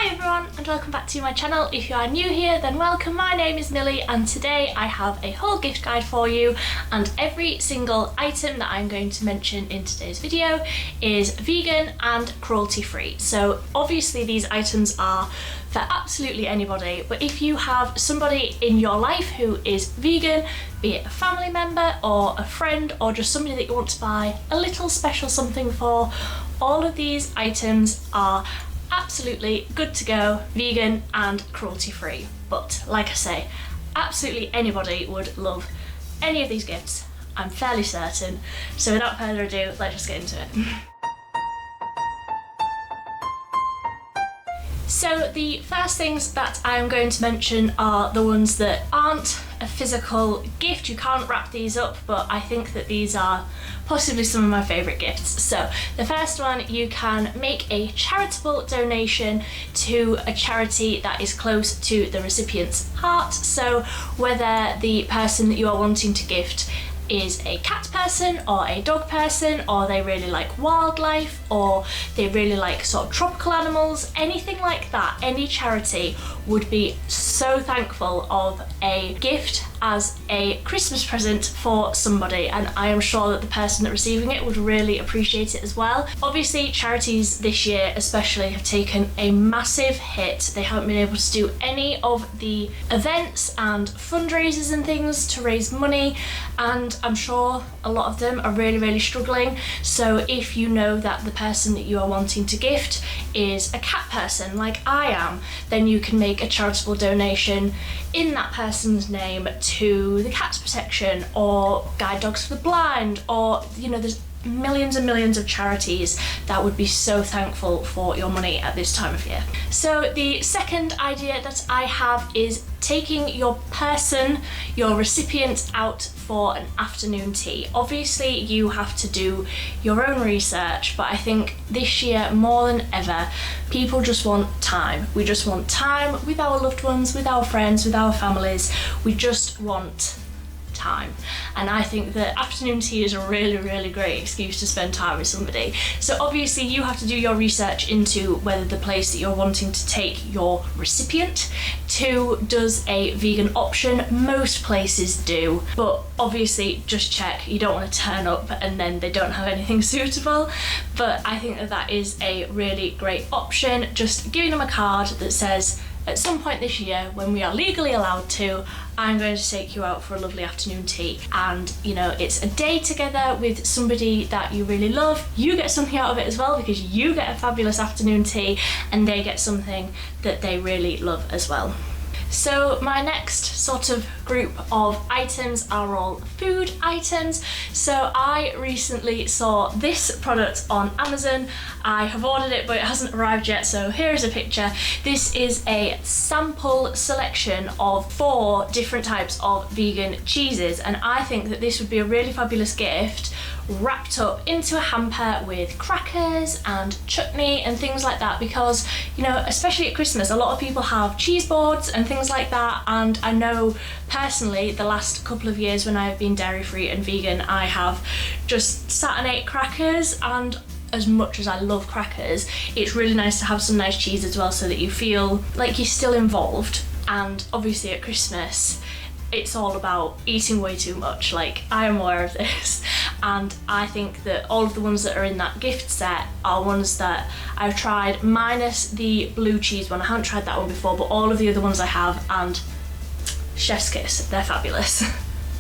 Hi everyone and welcome back to my channel. If you are new here then welcome, my name is Millie and today I have a whole gift guide for you, and every single item that I'm going to mention in today's video is vegan and cruelty free. So obviously these items are for absolutely anybody, but if you have somebody in your life who is vegan, be it a family member or a friend or just somebody that you want to buy a little special something for, all of these items are absolutely good to go, vegan and cruelty free. But like I say, absolutely anybody would love any of these gifts, I'm fairly certain. So without further ado, let's just get into it. So the first things that I'm going to mention are the ones that aren't a physical gift. You can't wrap these up, but I think that these are possibly some of my favourite gifts. So the first one, you can make a charitable donation to a charity that is close to the recipient's heart. So whether the person that you are wanting to gift is a cat person or a dog person, or they really like wildlife, or they really like sort of tropical animals, anything like that, any charity would be so thankful of a gift as a Christmas present for somebody, and I am sure that the person that receiving it would really appreciate it as well. Obviously charities this year especially have taken a massive hit. They haven't been able to do any of the events and fundraisers and things to raise money, and I'm sure a lot of them are really struggling. So if you know that the person that you are wanting to gift is a cat person like I am, then you can make a charitable donation in that person's name to the Cats Protection or Guide Dogs for the Blind, or you know, there's millions and millions of charities that would be so thankful for your money at this time of year. So the second idea that I have is taking your person, your recipient, out for an afternoon tea. Obviously you have to do your own research, but I think this year more than ever people just want time. We just want time with our loved ones, with our friends, with our families. We just want time, and I think that afternoon tea is a really great excuse to spend time with somebody. So obviously you have to do your research into whether the place that you're wanting to take your recipient to does a vegan option. Most places do, but obviously just check. You don't want to turn up and then they don't have anything suitable, but I think that that is a really great option. Just giving them a card that says, at some point this year, when we are legally allowed to, I'm going to take you out for a lovely afternoon tea. And you know, it's a day together with somebody that you really love. You get something out of it as well because you get a fabulous afternoon tea and they get something that they really love as well. So my next sort of group of items are all food items. So I recently saw this product on Amazon. I have ordered it but it hasn't arrived yet, so here is a picture. This is a sample selection of 4 different types of vegan cheeses, and I think that this would be a really fabulous gift wrapped up into a hamper with crackers and chutney and things like that, because you know, especially at Christmas, a lot of people have cheese boards and things like that, and I know personally the last couple of years when I've been dairy free and vegan, I have just sat and ate crackers, and as much as I love crackers, it's really nice to have some nice cheese as well so that you feel like you're still involved. And obviously at Christmas it's all about eating way too much, like I am aware of this, and I think that all of the ones that are in that gift set are ones that I've tried, minus the blue cheese one. I haven't tried that one before, but all of the other ones I have, and chef's kiss, they're fabulous.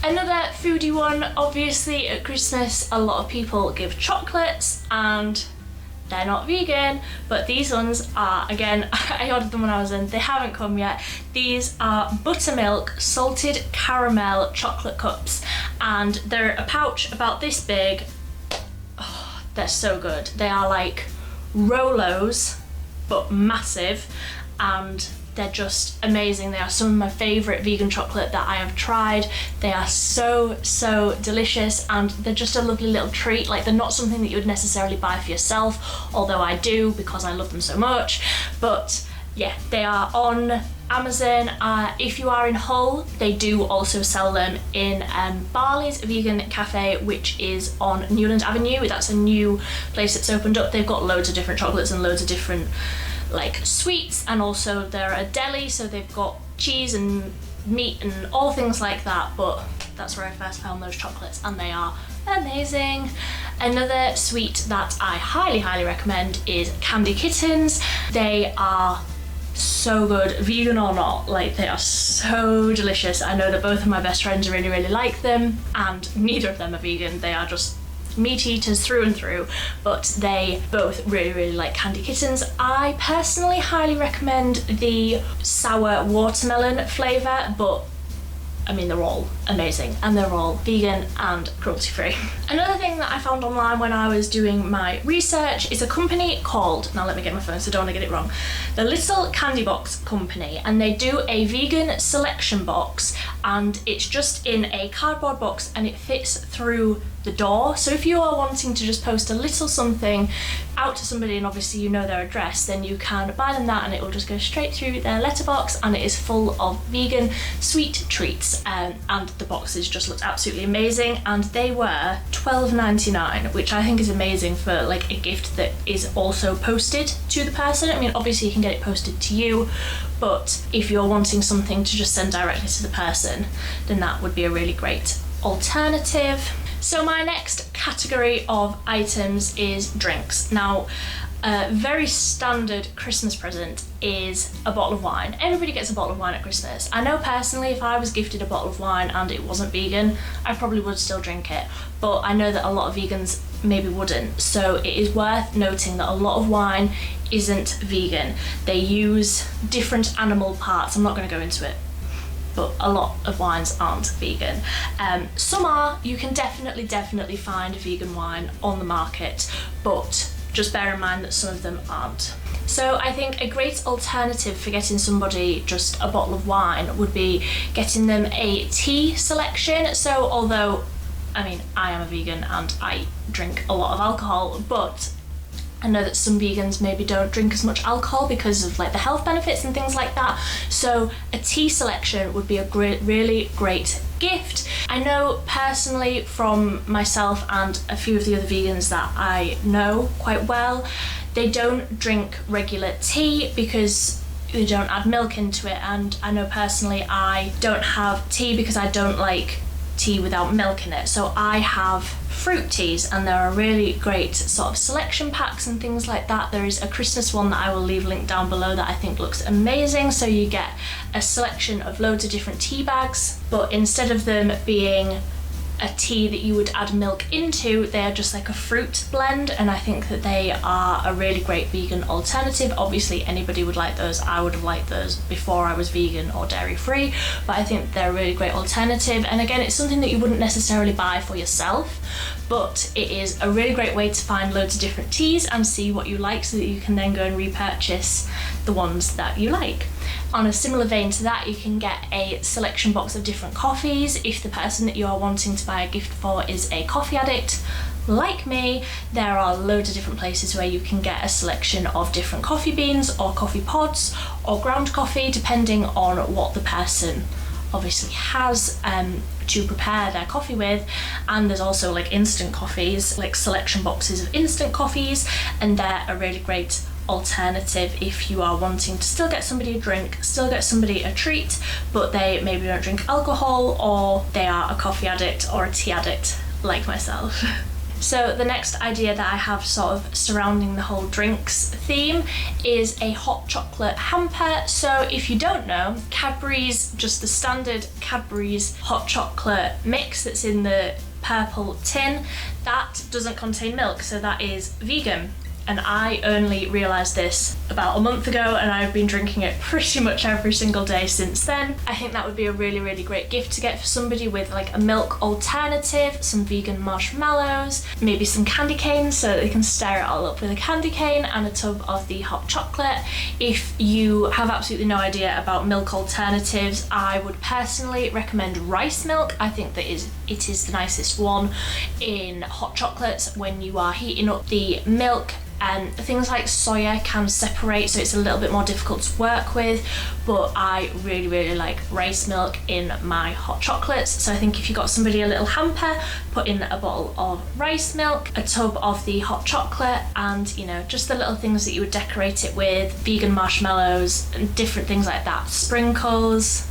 Another foodie one, obviously at Christmas a lot of people give chocolates, and they're not vegan, but these ones are, again, I ordered them when I was in, they haven't come yet. These are buttermilk salted caramel chocolate cups, and they're a pouch about this big. Oh, they're so good. They are like Rolos, but massive, and they're just amazing. They are some of my favourite vegan chocolate that I have tried. They are so delicious, and they're just a lovely little treat. Like, they're not something that you would necessarily buy for yourself, although I do because I love them so much. But yeah, they are on Amazon. If you are in Hull, they do also sell them in Barley's Vegan Cafe, which is on Newland Avenue. That's a new place that's opened up. They've got loads of different chocolates and loads of different like sweets, and also they're a deli, so they've got cheese and meat and all things like that, but that's where I first found those chocolates and they are amazing. Another sweet that I highly recommend is Candy Kittens. They are so good, vegan or not, like they are so delicious. I know that both of my best friends really like them, and neither of them are vegan. They are just meat eaters through and through, but they both really like Candy Kittens. I personally highly recommend the sour watermelon flavour, but I mean, they're all amazing and they're all vegan and cruelty free. Another thing that I found online when I was doing my research is a company called, now let me get my phone so I don't want to get it wrong, the Little Candy Box Company, and they do a vegan selection box, and it's just in a cardboard box and it fits through the door. So if you are wanting to just post a little something out to somebody and obviously you know their address, then you can buy them that and it will just go straight through their letterbox, and it is full of vegan sweet treats, and the boxes just looked absolutely amazing, and they were $12.99, which I think is amazing for like a gift that is also posted to the person. I mean, obviously you can get it posted to you, but if you're wanting something to just send directly to the person, then that would be a really great alternative. So my next category of items is drinks. Now, a very standard Christmas present is a bottle of wine. Everybody gets a bottle of wine at Christmas. I know personally if I was gifted a bottle of wine and it wasn't vegan, I probably would still drink it, but I know that a lot of vegans maybe wouldn't. So it is worth noting that a lot of wine isn't vegan. They use different animal parts. I'm not going to go into it, but a lot of wines aren't vegan. Some are. You can definitely find vegan wine on the market, but just bear in mind that some of them aren't. So I think a great alternative for getting somebody just a bottle of wine would be getting them a tea selection. So although, I mean, I am a vegan and I drink a lot of alcohol, but I know that some vegans maybe don't drink as much alcohol because of like the health benefits and things like that. So a tea selection would be a really great gift. I know personally from myself and a few of the other vegans that I know quite well, they don't drink regular tea because they don't add milk into it, and I know personally I don't have tea because I don't like tea without milk in it. So I have fruit teas, and there are really great sort of selection packs and things like that. There is a Christmas one that I will leave linked down below that I think looks amazing. So you get a selection of loads of different tea bags, but instead of them being a tea that you would add milk into, they are just like a fruit blend, and I think that they are a really great vegan alternative. Obviously anybody would like those. I would have liked those before I was vegan or dairy free, but I think they're a really great alternative. And again, it's something that you wouldn't necessarily buy for yourself, but it is a really great way to find loads of different teas and see what you like, so that you can then go and repurchase the ones that you like. On a similar vein to that, you can get a selection box of different coffees. If the person that you are wanting to buy a gift for is a coffee addict, like me, there are loads of different places where you can get a selection of different coffee beans or coffee pods or ground coffee, depending on what the person obviously has to prepare their coffee with. And there's also like instant coffees, like selection boxes of instant coffees, and they're a really great alternative if you are wanting to still get somebody a drink, still get somebody a treat, but they maybe don't drink alcohol, or they are a coffee addict or a tea addict like myself. So the next idea that I have sort of surrounding the whole drinks theme is a hot chocolate hamper. So if you don't know, Cadbury's, just the standard Cadbury's hot chocolate mix that's in the purple tin, that doesn't contain milk, so that is vegan. And I only realised this about a month ago, and I've been drinking it pretty much every single day since then. I think that would be a really great gift to get for somebody with like a milk alternative, some vegan marshmallows, maybe some candy canes so that they can stir it all up with a candy cane, and a tub of the hot chocolate. If you have absolutely no idea about milk alternatives, I would personally recommend rice milk. I think that it is the nicest one in hot chocolates. When you are heating up the milk, Things like soya can separate, so it's a little bit more difficult to work with, but I really like rice milk in my hot chocolates. So I think if you got somebody a little hamper, put in a bottle of rice milk, a tub of the hot chocolate, and you know, just the little things that you would decorate it with, vegan marshmallows and different things like that, sprinkles.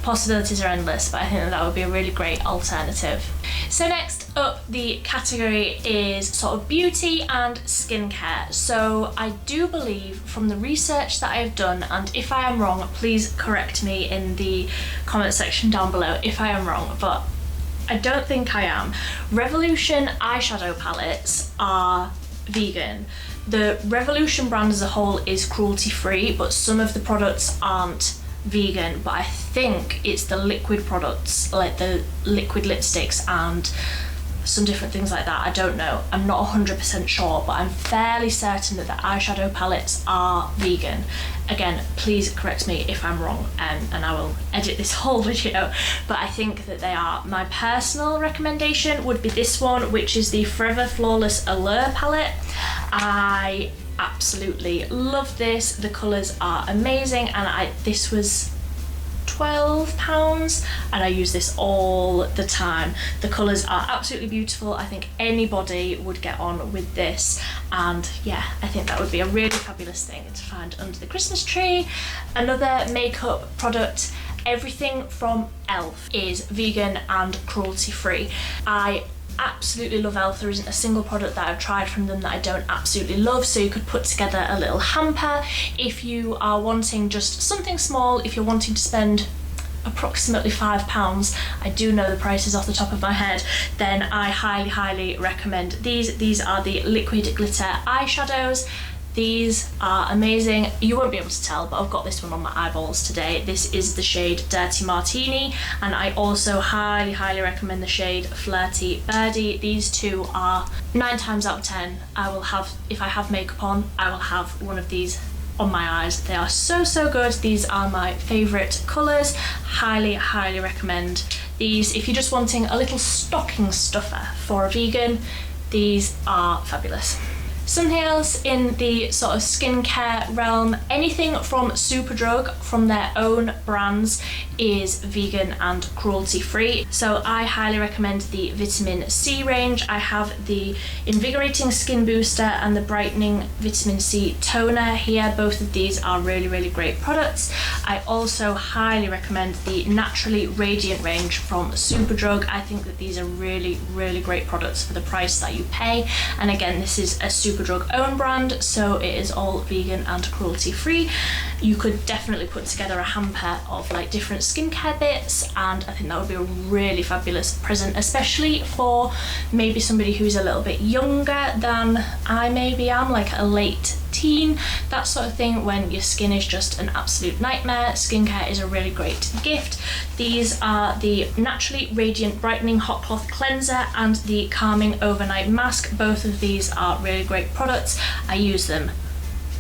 Possibilities are endless, but I think that would be a really great alternative. So next up, the category is sort of beauty and skincare. So I do believe from the research that I've done, and if I am wrong, please correct me in the comment section down below if I am wrong, but I don't think I am. Revolution eyeshadow palettes are vegan. The Revolution brand as a whole is cruelty free, but some of the products aren't vegan, but I think it's the liquid products, like the liquid lipsticks and some different things like that. I don't know, I'm not 100% sure, but I'm fairly certain that the eyeshadow palettes are vegan. Again, please correct me if I'm wrong, and I will edit this whole video, but I think that they are. My personal recommendation would be this one, which is the Forever Flawless Allure palette. I absolutely love this. The colours are amazing, and this was £12 and I use this all the time. The colours are absolutely beautiful. I think anybody would get on with this, and yeah, I think that would be a really fabulous thing to find under the Christmas tree. Another makeup product, everything from e.l.f. is vegan and cruelty free. I absolutely love e.l.f. There isn't a single product that I've tried from them that I don't absolutely love, so you could put together a little hamper if you are wanting just something small. If you're wanting to spend approximately £5, I do know the prices off the top of my head, then I highly recommend these. These are the liquid glitter eyeshadows. These are amazing. You won't be able to tell, but I've got this one on my eyeballs today. This is the shade Dirty Martini, and I also highly recommend the shade Flirty Birdie. These two are 9 times out of 10 I will have, if I have makeup on, I will have one of these on my eyes. They are so good. These are my favourite colours. Highly recommend these. If you're just wanting a little stocking stuffer for a vegan, these are fabulous. Something else in the sort of skincare realm, anything from Superdrug from their own brands is vegan and cruelty free. So I highly recommend the vitamin C range. I have the invigorating skin booster and the brightening vitamin C toner here. Both of these are really great products. I also highly recommend the naturally radiant range from Superdrug. I think that these are really great products for the price that you pay, and again, this is a Superdrug own brand, so it is all vegan and cruelty free. You could definitely put together a hamper of like different skincare bits, and I think that would be a really fabulous present, especially for maybe somebody who's a little bit younger than I maybe am, like a late teen, that sort of thing, when your skin is just an absolute nightmare. Skincare is a really great gift. These are the Naturally Radiant Brightening Hot Cloth Cleanser and the Calming Overnight Mask. Both of these are really great products. I use them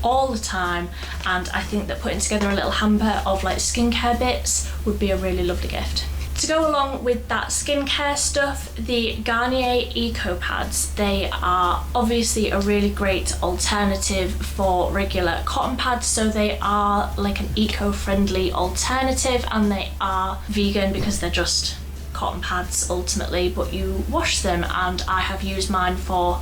all the time, and I think that putting together a little hamper of like skincare bits would be a really lovely gift. To go along with that skincare stuff, the Garnier Eco Pads, they are obviously a really great alternative for regular cotton pads. So they are like an eco-friendly alternative, and they are vegan because they're just cotton pads ultimately, but you wash them, and I have used mine for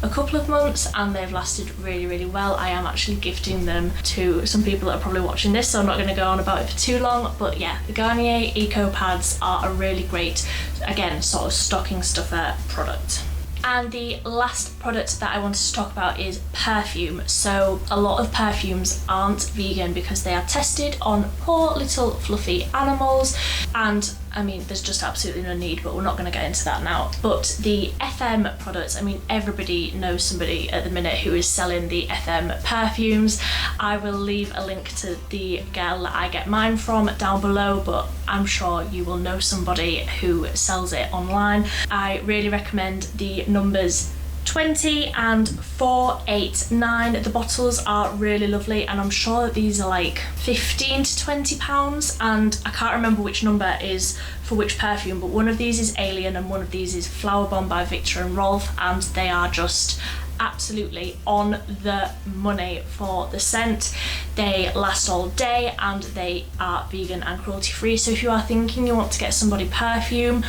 a couple of months and they've lasted really well. I am actually gifting them to some people that are probably watching this, so I'm not going to go on about it for too long, but yeah, the Garnier Eco Pads are a really great, again, sort of stocking stuffer product. And the last product that I wanted to talk about is perfume. So a lot of perfumes aren't vegan because they are tested on poor little fluffy animals, and I mean, there's just absolutely no need, but we're not going to get into that now. But the FM products, I mean, everybody knows somebody at the minute who is selling the FM perfumes. I will leave a link to the girl that I get mine from down below, but I'm sure you will know somebody who sells it online. I really recommend the numbers 20 and 489. The bottles are really lovely, and I'm sure that these are like 15 to 20 pounds, and I can't remember which number is for which perfume, but one of these is Alien and one of these is Flower Bomb by Victor and Rolf, and they are just absolutely on the money for the scent. They last all day and they are vegan and cruelty free. So if you are thinking you want to get somebody perfume,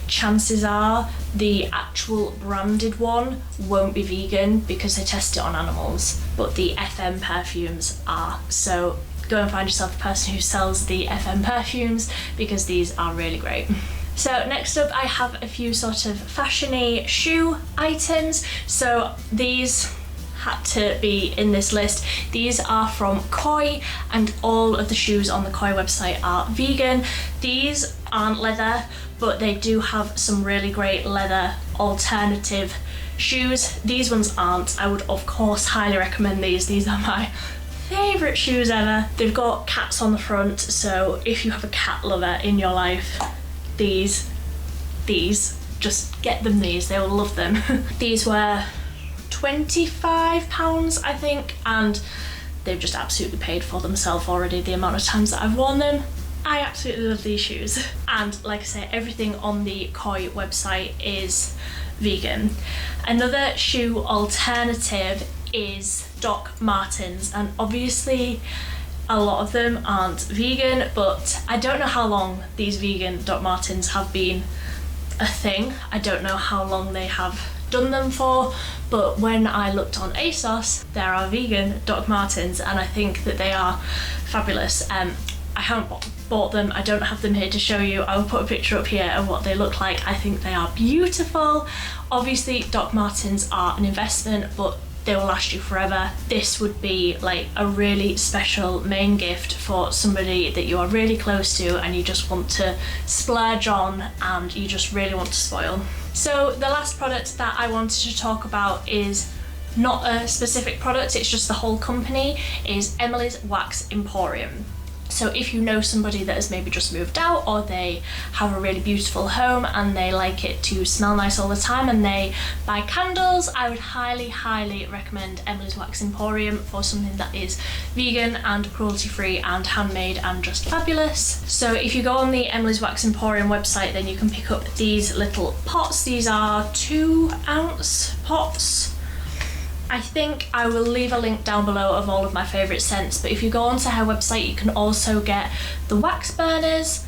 chances are the actual branded one won't be vegan because they test it on animals, but the FM perfumes are. So go and find yourself a person who sells the FM perfumes because these are really great. So next up I have a few sort of fashiony shoe items. So these had to be in this list. These are from Koi and all of the shoes on the Koi website are vegan. These aren't leather, but they do have some really great leather alternative shoes. These ones aren't. I would of course highly recommend these. These are my favourite shoes ever. They've got cats on the front, so if you have a cat lover in your life, these, just get them these, they will love them. These were £25 I think, and they've just absolutely paid for themselves already, the amount of times that I've worn them. I absolutely love these shoes. And like I say, everything on the Koi website is vegan. Another shoe alternative is Doc Martens, and obviously a lot of them aren't vegan, but I don't know how long these vegan Doc Martens have been a thing. I don't know how long they have done them for, but when I looked on ASOS, there are vegan Doc Martens and I think that they are fabulous. I haven't bought them, I don't have them here to show you. I will put a picture up here of what they look like. I think they are beautiful. Obviously Doc Martens are an investment, but they will last you forever. This would be like a really special main gift for somebody that you are really close to and you just want to splurge on and you just really want to spoil. So the last product that I wanted to talk about is not a specific product, it's just the whole company, is Emily's Wax Emporium. So if you know somebody that has maybe just moved out, or they have a really beautiful home and they like it to smell nice all the time and they buy candles, I would highly recommend Emily's Wax Emporium for something that is vegan and cruelty free and handmade and just fabulous. So if you go on the Emily's Wax Emporium website, then you can pick up these little pots. These are 2-ounce pots. I think I will leave a link down below of all of my favourite scents, but if you go onto her website you can also get the wax burners,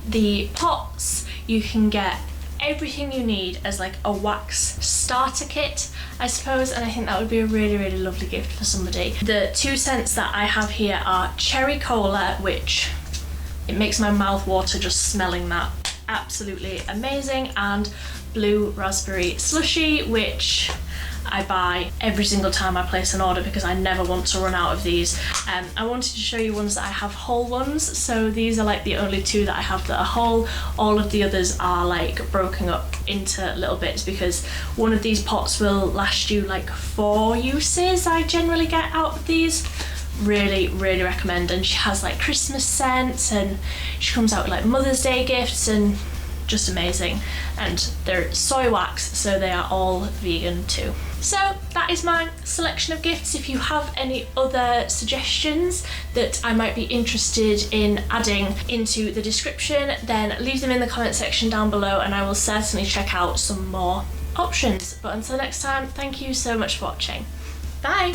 the pots, you can get everything you need as like a wax starter kit, I suppose, and I think that would be a really lovely gift for somebody. The 2 scents that I have here are Cherry Cola, which it makes my mouth water just smelling that, absolutely amazing, and Blue Raspberry Slushie, which I buy every single time I place an order because I never want to run out of these. I wanted to show you ones that I have whole ones, so these are like the only 2 that I have that are whole. All of the others are like broken up into little bits because one of these pots will last you like 4 uses I generally get out of these. Really recommend. And she has like Christmas scents and she comes out with like Mother's Day gifts and just amazing, and they're soy wax, so they are all vegan too. So that is my selection of gifts. If you have any other suggestions that I might be interested in adding into the description, then leave them in the comment section down below and I will certainly check out some more options. But until next time, thank you so much for watching. Bye!